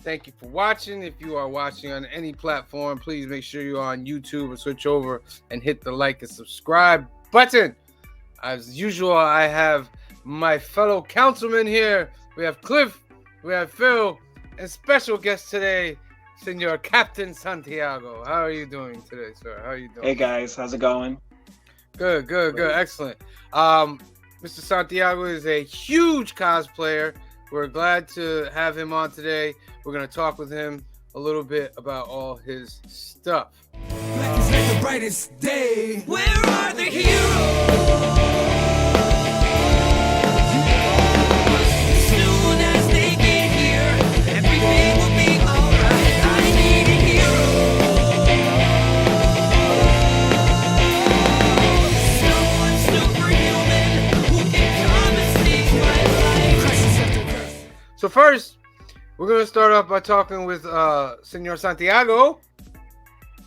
Thank you for watching. If you are watching on any platform, please make sure you're on YouTube and switch over and hit the like and subscribe button. As usual, I have my fellow councilmen here. We have Cliff, we have Phil, and special guest today, Senor Captain Santiago. How are you doing today, sir? How are you doing? Hey guys, how's it going? Good, excellent. Mr. Santiago is a huge cosplayer. We're glad to have him on today. We're gonna talk with him a little bit about all his stuff. Black is like the brightest day. Where are the heroes? Soon as they get here, everything will be alright. I need a hero. Someone superhuman who can come and save my life. Crisis after crisis. So first, we're gonna start off by talking with Senor Santiago.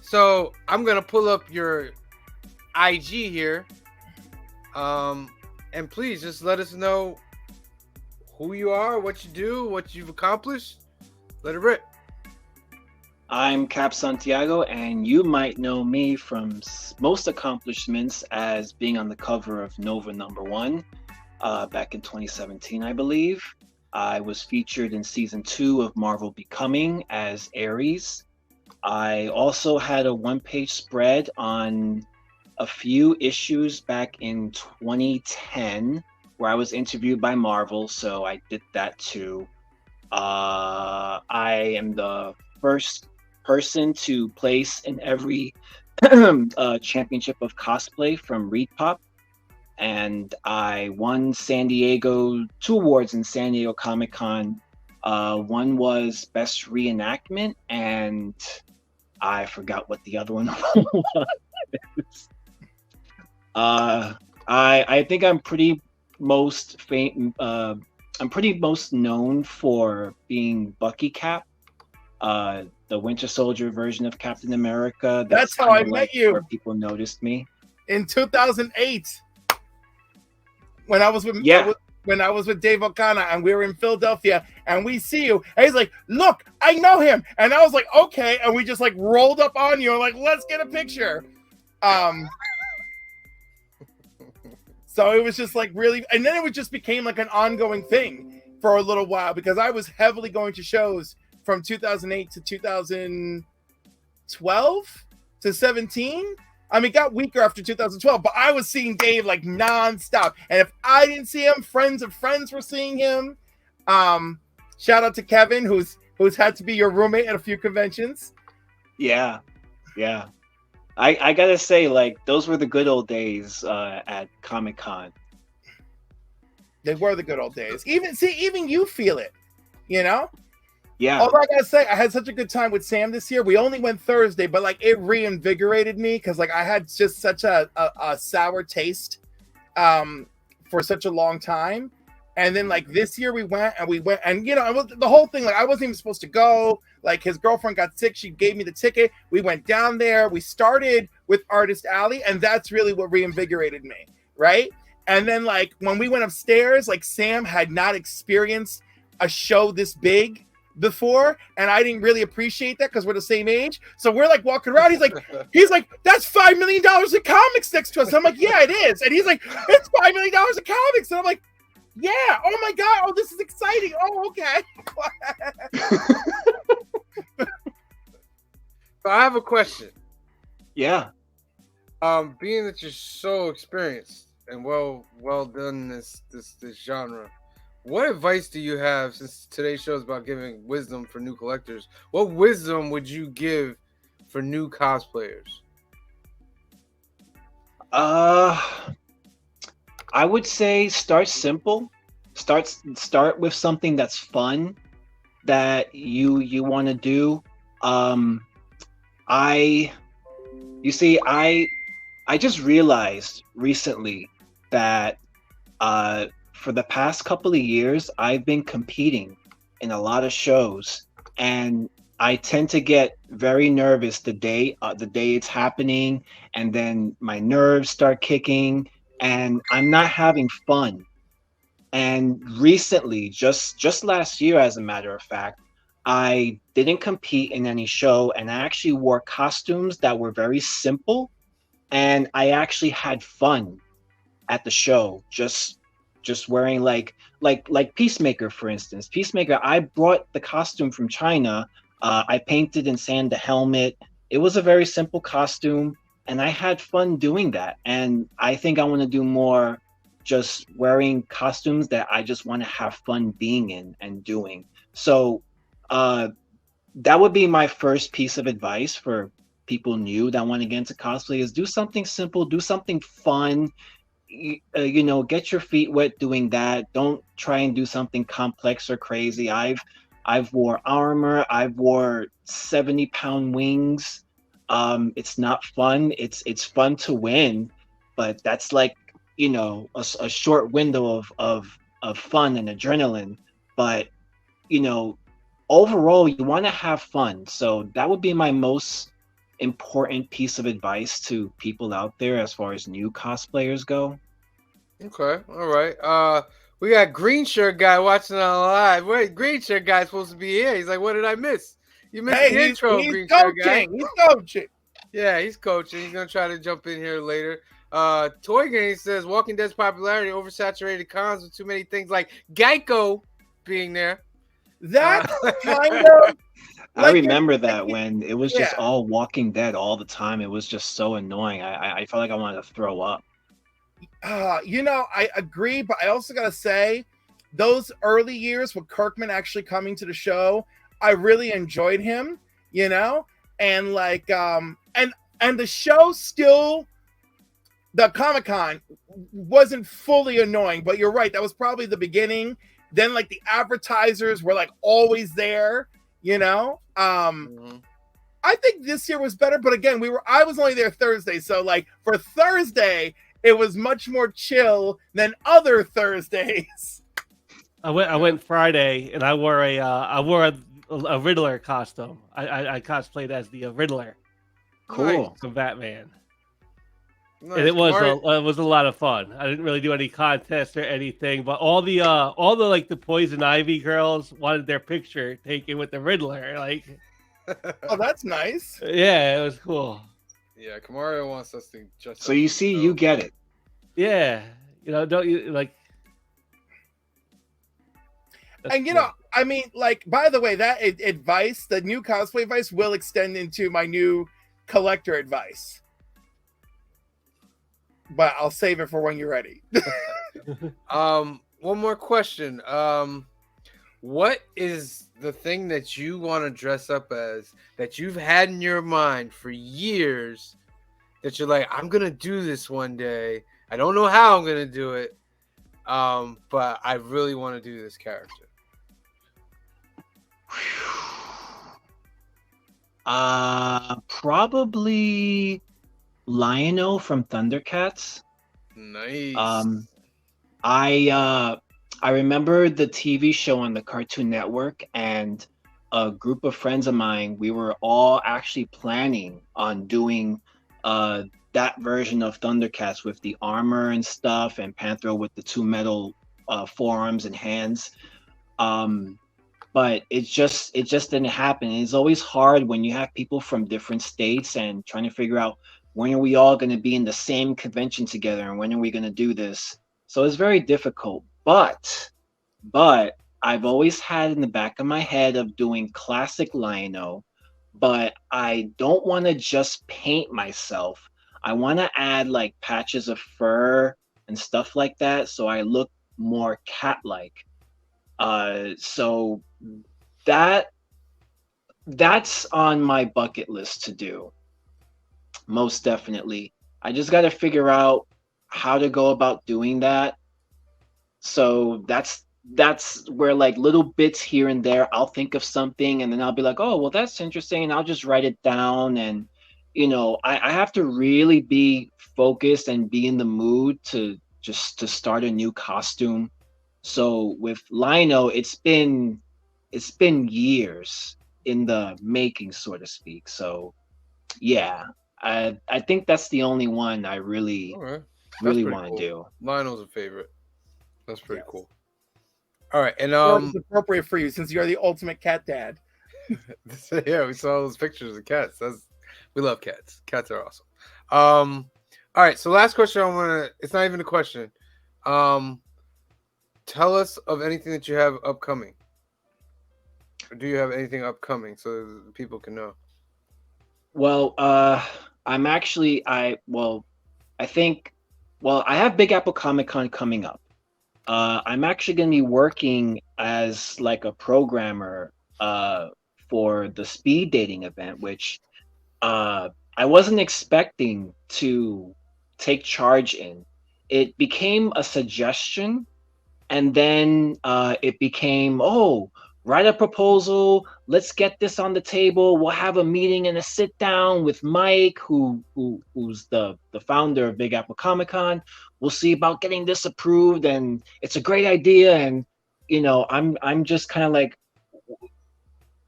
So I'm gonna pull up your IG here, and please just let us know who you are, what you do, what you've accomplished. Let it rip. I'm Cap Santiago, and you might know me from most accomplishments as being on the cover of Nova #1 back in 2017, I believe. I was featured in season 2 of Marvel Becoming as Ares. I also had a one-page spread on a few issues back in 2010 where I was interviewed by Marvel, so I did that too. I am the first person to place in every championship of cosplay from ReedPop, and I won two awards in San Diego Comic-Con. One was Best Reenactment, and I forgot what the other one was. I think I'm pretty most known for being Bucky Cap, the Winter Soldier version of Captain America. That's how I met you. Where people noticed me In 2008, when I was with when I was with Dave O'Connor and we were in Philadelphia and we see you and he's like, look, I know him. And I was like, okay. And we just like rolled up on you and like, let's get a picture. So it was just like really, and then it just became like an ongoing thing for a little while because I was heavily going to shows from 2008 to 2012 to 17. I mean, it got weaker after 2012, but I was seeing Dave like nonstop. And if I didn't see him, friends of friends were seeing him. Shout out to Kevin, who's had to be your roommate at a few conventions. Yeah. I gotta say, like, those were the good old days at Comic-Con. They were the good old days. Even you feel it, you know? Yeah. Although I gotta say, I had such a good time with Sam this year. We only went Thursday, but like it reinvigorated me because like I had just such a sour taste for such a long time. And then like this year we went and you know, the whole thing, like I wasn't even supposed to go. Like his girlfriend got sick. She gave me the ticket. We went down there. We started with Artist Alley, and that's really what reinvigorated me, right? And then like when we went upstairs, like Sam had not experienced a show this big before, and I didn't really appreciate that because we're the same age. So we're like walking around. He's like, that's $5 million in comics next to us. I'm like, yeah, it is. And he's like, it's $5 million in comics. And I'm like, yeah. Oh my god. Oh, this is exciting. Oh, okay. So I have a question. Yeah. Being that you're so experienced and well done in this genre, what advice do you have, since today's show is about giving wisdom for new collectors? What wisdom would you give for new cosplayers? I would say start simple. Start with something that's fun that you want to do. I just realized recently that for the past couple of years, I've been competing in a lot of shows, and I tend to get very nervous the day it's happening, and then my nerves start kicking, and I'm not having fun. And recently, just last year, as a matter of fact, I didn't compete in any show, and I actually wore costumes that were very simple, and I actually had fun at the show, just wearing like Peacemaker, for instance. Peacemaker, I brought the costume from China. I painted and sanded the helmet. It was a very simple costume, and I had fun doing that. And I think I want to do more, just wearing costumes that I just want to have fun being in and doing. So uh, that would be my first piece of advice for people new that want to get into cosplay: is do something simple, do something fun. Get your feet wet doing that. Don't try and do something complex or crazy. I've wore armor. I've wore 70-pound wings. It's not fun. It's fun to win, but that's like, a short window of fun and adrenaline. But you know overall, you want to have fun. So that would be my most important piece of advice to people out there as far as new cosplayers go. Okay, all right. We got green shirt guy watching on live. Wait, green shirt guy's supposed to be here. He's like, what did I miss? You missed Hey, the intro, he's green shirt guy. coaching. He's coaching. Yeah, he's coaching. He's gonna try to jump in here later. Toy Gang says Walking Dead's popularity oversaturated cons with too many things like Geico being there. That's kind of I like remember that when it was just yeah. all Walking Dead all the time. It was just so annoying. I felt like I wanted to throw up. I agree, but I also gotta say, those early years with Kirkman actually coming to the show, I really enjoyed him, and and the show still, the Comic-Con wasn't fully annoying, but you're right, that was probably the beginning. Then like the advertisers were like always there, Mhm. I think this year was better, but again, I was only there Thursday, so like for Thursday, it was much more chill than other Thursdays. I went Friday and I wore a Riddler costume. I cosplayed as the Riddler Cool. from Batman. Nice. And it Kamari- was a lot of fun. I didn't really do any contests or anything, but all the like the Poison Ivy girls wanted their picture taken with the Riddler. Like, Oh, that's nice. yeah, it was cool. Yeah, Kamario wants us to just. So you see, you get it. Yeah, don't you like? That's And cool. I mean, like, by the way, that advice, the new cosplay advice, will extend into my new collector advice. But I'll save it for when you're ready. One more question. What is the thing that you want to dress up as that you've had in your mind for years that you're like, I'm gonna do this one day. I don't know how I'm gonna do it. But I really want to do this character. Probably Lion-O from Thundercats. Nice. I remember the TV show on the Cartoon Network, and a group of friends of mine, we were all actually planning on doing that version of Thundercats with the armor and stuff, and Panthro with the two metal forearms and hands. But it just didn't happen. It's always hard when you have people from different states and trying to figure out when are we all going to be in the same convention together and when are we going to do this. So it's very difficult. But I've always had in the back of my head of doing classic Lion-O, but I don't want to just paint myself. I want to add like patches of fur and stuff like that, so I look more cat-like. So that's on my bucket list to do. Most definitely. I just got to figure out how to go about doing that. So that's where like little bits here and there, I'll think of something and then I'll be like, oh, well, that's interesting. And I'll just write it down. And, I have to really be focused and be in the mood to start a new costume. So with Lion-O, it's been years in the making, so to speak. So yeah, I think that's the only one I really All right. really pretty want to cool. do. Lionel's a favorite. That's pretty Yes. cool. All right, and Well, it's appropriate for you since you're the ultimate cat dad. Yeah, we saw those pictures of cats. We love cats. Cats are awesome. All right. So last question. It's not even a question. Tell us of anything that you have upcoming. Or do you have anything upcoming so people can know? Well, I'm actually I think I have Big Apple Comic Con coming up. I'm actually going to be working as like a programmer for the speed dating event, which I wasn't expecting to take charge in. It became a suggestion, and then it became, oh, write a proposal. Let's get this on the table. We'll have a meeting and a sit down with Mike, who's the founder of Big Apple Comic Con. We'll see about getting this approved, and it's a great idea. And I'm just kind of like,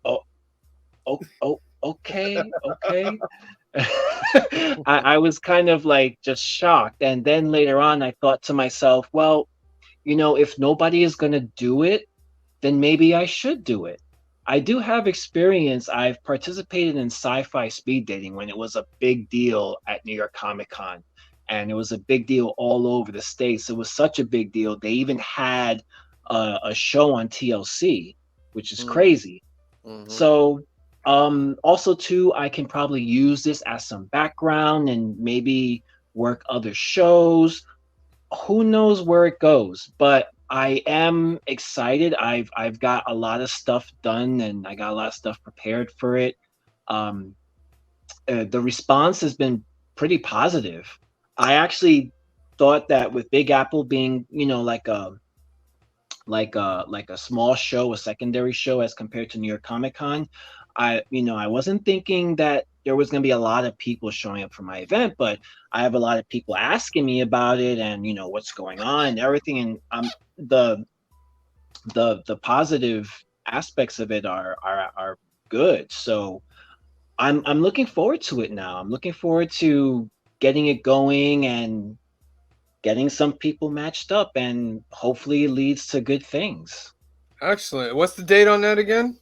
oh, okay. I was kind of like just shocked, and then later on, I thought to myself, well, if nobody is going to do it, then maybe I should do it. I do have experience. I've participated in sci-fi speed dating when it was a big deal at New York Comic Con, and it was a big deal all over the States. It was such a big deal. They even had a show on TLC, which is crazy. Mhm. So, also too, I can probably use this as some background and maybe work other shows. Who knows where it goes, but I am excited. I've got a lot of stuff done and I got a lot of stuff prepared for it. Um, the response has been pretty positive. I actually thought that with Big Apple being, like a small show, a secondary show as compared to New York Comic Con, I wasn't thinking that there was going to be a lot of people showing up for my event, but I have a lot of people asking me about it and what's going on and everything, and the positive aspects of it are good. So I'm looking forward to it now. I'm looking forward to getting it going and getting some people matched up, and hopefully it leads to good things. Excellent. What's the date on that again?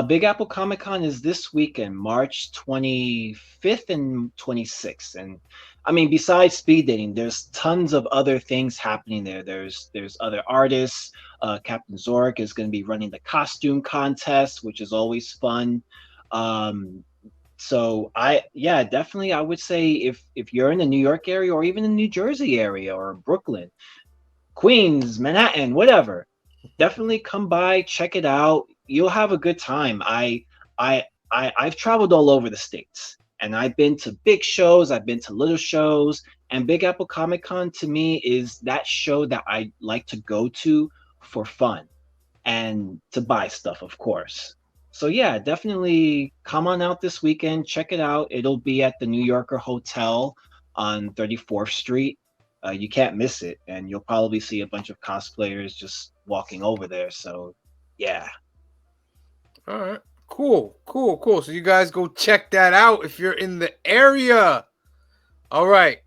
Big Apple Comic Con is this weekend, March 25th and 26th. And I mean, besides speed dating, there's tons of other things happening there. There's other artists. Captain Zork is going to be running the costume contest, which is always fun. So definitely I would say if you're in the New York area or even the New Jersey area or Brooklyn, Queens, Manhattan, whatever, definitely come by, check it out. You'll have a good time. I've traveled all over the States, and I've been to big shows, I've been to little shows, and Big Apple Comic Con to me is that show that I like to go to for fun and to buy stuff, of course. So yeah, definitely come on out this weekend, check it out. It'll be at the New Yorker Hotel on 34th Street. You can't miss it, and you'll probably see a bunch of cosplayers just walking over there. So yeah. All right. Cool. So you guys go check that out if you're in the area. All right.